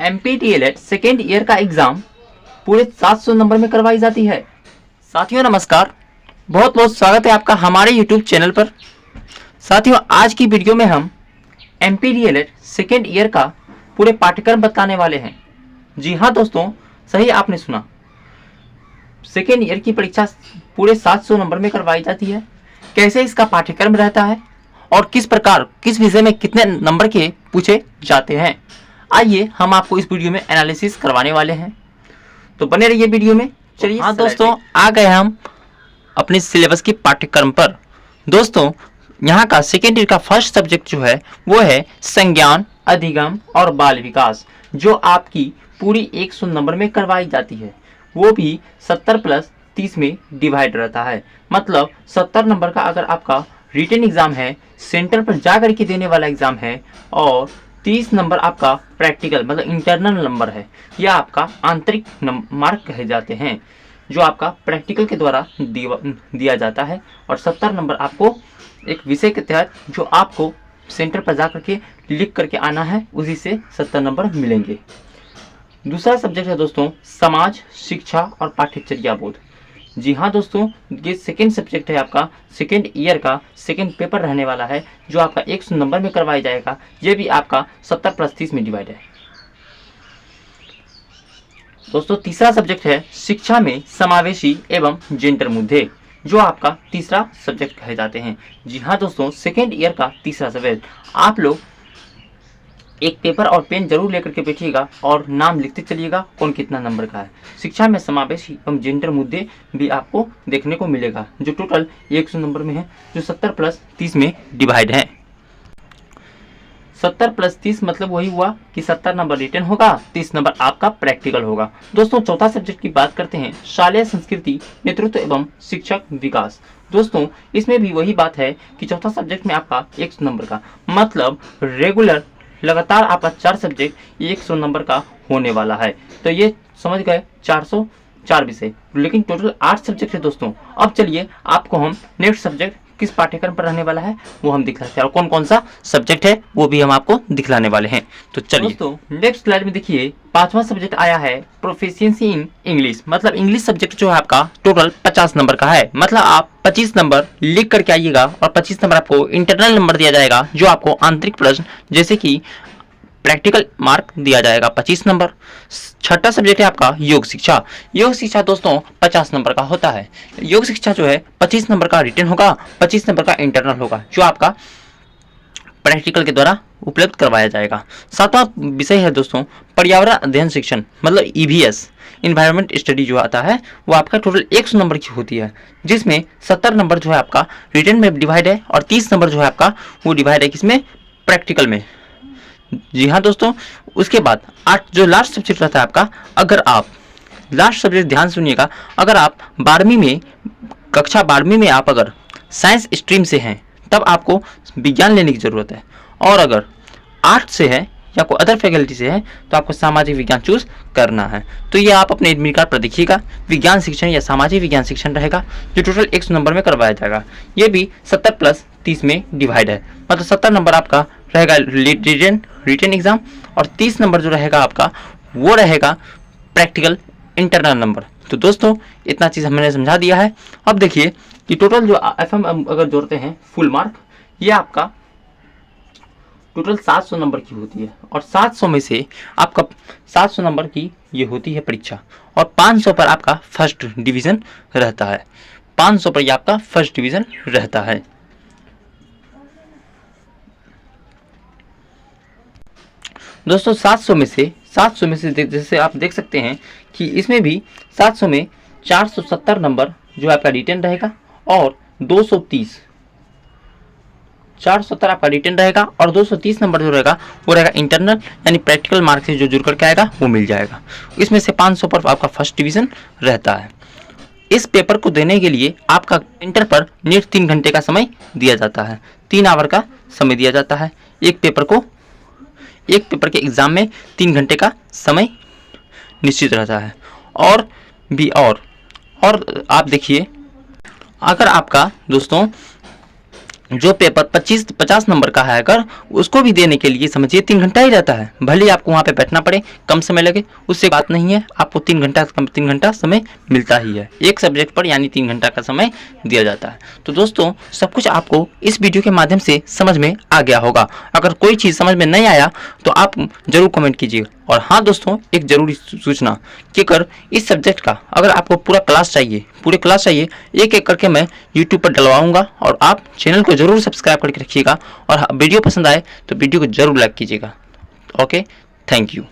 MPDLED second year का exam पूरे 700 number में करवाई जाती है। साथियों नमस्कार, बहुत बहुत स्वागत है आपका हमारे YouTube चैनल पर। साथियों आज की वीडियो में हम MPDLED सेकेंड ईयर का पूरे पाठ्यक्रम बताने वाले हैं। जी हाँ दोस्तों, सही आपने सुना, सेकेंड ईयर की परीक्षा पूरे 700 नंबर में करवाई जाती है। कैसे इसका पाठ्यक्रम रहता है और किस प्रकार किस विषय में कितने नंबर के पूछे जाते हैं, आइए हम आपको इस वीडियो में एनालिसिस करवाने वाले हैं, तो बने रहिए वीडियो में। चलिए हाँ दोस्तों, आ गए हम अपने सिलेबस की पाठ्यक्रम पर। दोस्तों यहाँ का सेकेंड ईयर का फर्स्ट सब्जेक्ट जो है वो है संज्ञान, अधिगम और बाल विकास, जो आपकी पूरी 100 नंबर में करवाई जाती है। वो भी 70+30 में डिवाइड रहता है। मतलब 70 नंबर का अगर आपका रिटन एग्जाम है, सेंटर पर जा करके देने वाला एग्जाम है, और 30 नंबर आपका प्रैक्टिकल मतलब इंटरनल नंबर है, या आपका आंतरिक मार्क कहे जाते हैं, जो आपका प्रैक्टिकल के द्वारा दिया जाता है। और 70 नंबर आपको एक विषय के तहत जो आपको सेंटर पर जा करके लिख करके आना है, उसी से 70 नंबर मिलेंगे। दूसरा सब्जेक्ट है दोस्तों समाज, शिक्षा और पाठ्यचर्या बोध। जी हाँ दोस्तों, ये सेकेंड सब्जेक्ट है आपका सेकेंड ईयर का सेकेंड पेपर रहने वाला है, जो आपका 100 नंबर में करवाया जाएगा। ये भी आपका 70+30 में डिवाइड है। दोस्तों तीसरा सब्जेक्ट है शिक्षा में समावेशी एवं जेंडर मुद्दे, जो आपका तीसरा सब्जेक्ट कहे जाते हैं। जी हाँ दोस्तों, सेकेंड ईयर का तीसरा सब्जेक्ट। आप लोग एक पेपर और पेन जरूर लेकर के बैठिएगा और नाम लिखते चलिएगा कौन कितना नंबर का है। शिक्षा में समावेशी एवं जेंडर मुद्दे भी आपको देखने को मिलेगा, जो टोटल 100 नंबर में है, जो 70+30 में डिवाइड है। 70+30 मतलब वही हुआ कि 70 नंबर रिटन होगा, 30 नंबर आपका प्रैक्टिकल होगा। दोस्तों चौथा सब्जेक्ट की बात करते हैं, शालेय संस्कृति, नेतृत्व एवं शिक्षक विकास। दोस्तों इसमें भी वही बात है कि चौथा सब्जेक्ट में आपका 100 नंबर का, मतलब रेगुलर लगातार आपका 4 सब्जेक्ट 100 नंबर का होने वाला है। तो ये समझ गए 404 विषय, लेकिन टोटल 8 सब्जेक्ट है दोस्तों। अब चलिए आपको हम नेक्स्ट सब्जेक्ट किस पाठ्यक्रम पर रहने वाला है वो हम दिखलाते हैं, और कौन कौन सा सब्जेक्ट है वो भी हम आपको दिखलाने वाले हैं। तो चलिए दोस्तों नेक्स्ट स्लाइड में देखिए, 5वां सब्जेक्ट आया है प्रोफिशिएंसी इन इंग्लिश। मतलब इंग्लिश सब्जेक्ट जो है आपका टोटल 50 नंबर का है। मतलब आप 25 नंबर लिख करके आइएगा और 25 नंबर आपको इंटरनल नंबर दिया जाएगा, जो आपको आंतरिक प्रश्न जैसे कि प्रैक्टिकल मार्क दिया जाएगा 25 नंबर। छठा सब्जेक्ट है आपका योग शिक्षा। योग शिक्षा दोस्तों 50 नंबर का होता है। योग शिक्षा जो है 25 नंबर का रिटन होगा, 25 नंबर का इंटरनल होगा, जो आपका प्रैक्टिकल के द्वारा उपलब्ध करवाया जाएगा। 7वां विषय है दोस्तों पर्यावरण अध्ययन शिक्षण, मतलब EVS इन्वायरमेंट स्टडी जो आता है, वो आपका टोटल 100 नंबर की होती है, जिसमें 70 नंबर जो है आपका रिटन में डिवाइड है, और 30 नंबर जो है आपका वो डिवाइड है किसमें, प्रैक्टिकल में। जी हाँ दोस्तों, उसके बाद 8 जो लास्ट सब्जेक्ट रहता है आपका, अगर आप लास्ट सब्जेक्ट ध्यान सुनिएगा, अगर आप 12वीं में कक्षा 12वीं में आप अगर साइंस स्ट्रीम से हैं तब आपको विज्ञान लेने की ज़रूरत है, और अगर आर्ट से है या कोई अदर फैकल्टी से है तो आपको सामाजिक विज्ञान चूज करना है। तो ये आप अपने एडमिट कार्ड पर देखिएगा, विज्ञान शिक्षण या सामाजिक विज्ञान शिक्षण रहेगा, जो टोटल 100 नंबर में करवाया जाएगा। ये भी 70+30 में डिवाइड है। मतलब 70 नंबर आपका रहेगा रिटन एग्जाम, और 30 नंबर जो रहेगा आपका वो रहेगा प्रैक्टिकल इंटरनल नंबर। तो दोस्तों इतना चीज़ हमने समझा दिया है। अब देखिए कि टोटल जो FM अगर जोड़ते हैं फुल मार्क, ये आपका टोटल 700 नंबर की होती है, और 700 में से आपका 700 नंबर की ये होती है परीक्षा, और 500 पर आपका फर्स्ट डिवीज़न रहता है। 500 पर ये आपका फर्स्ट डिवीज़न रहता है। दोस्तों 700 में से जैसे आप देख सकते हैं कि इसमें भी 700 में 470 नंबर जो आपका रिटन रहेगा, और 470 आपका रिटन रहेगा, और 230 नंबर जो रहेगा वो रहेगा इंटरनल, यानी प्रैक्टिकल मार्क से जो जुड़ करके आएगा वो मिल जाएगा। इसमें से 500 पर आपका फर्स्ट डिवीज़न रहता है। इस पेपर को देने के लिए आपका सेंटर पर नेट 3 घंटे का समय दिया जाता है, 3 आवर का समय दिया जाता है। एक पेपर के एग्ज़ाम में 3 घंटे का समय निश्चित रहता है। और आप देखिए, अगर आपका दोस्तों जो पेपर 50 नंबर का है अगर उसको भी देने के लिए समझिए 3 घंटा ही रहता है। भले ही आपको वहाँ पे बैठना पड़े, कम समय लगे, उससे बात नहीं है, आपको 3 घंटा समय मिलता ही है एक सब्जेक्ट पर, यानी 3 घंटा का समय दिया जाता है। तो दोस्तों सब कुछ आपको इस वीडियो के माध्यम से समझ में आ गया होगा। अगर कोई चीज़ समझ में नहीं आया तो आप जरूर कमेंट कीजिएगा। और हाँ दोस्तों, एक जरूरी सूचना कि अगर इस सब्जेक्ट का अगर आपको पूरा क्लास चाहिए, पूरे क्लास चाहिए, एक एक करके मैं यूट्यूब पर डलवाऊंगा और आप चैनल को जरूर सब्सक्राइब करके रखिएगा। और वीडियो पसंद आए तो वीडियो को जरूर लाइक कीजिएगा। Okay, thank you.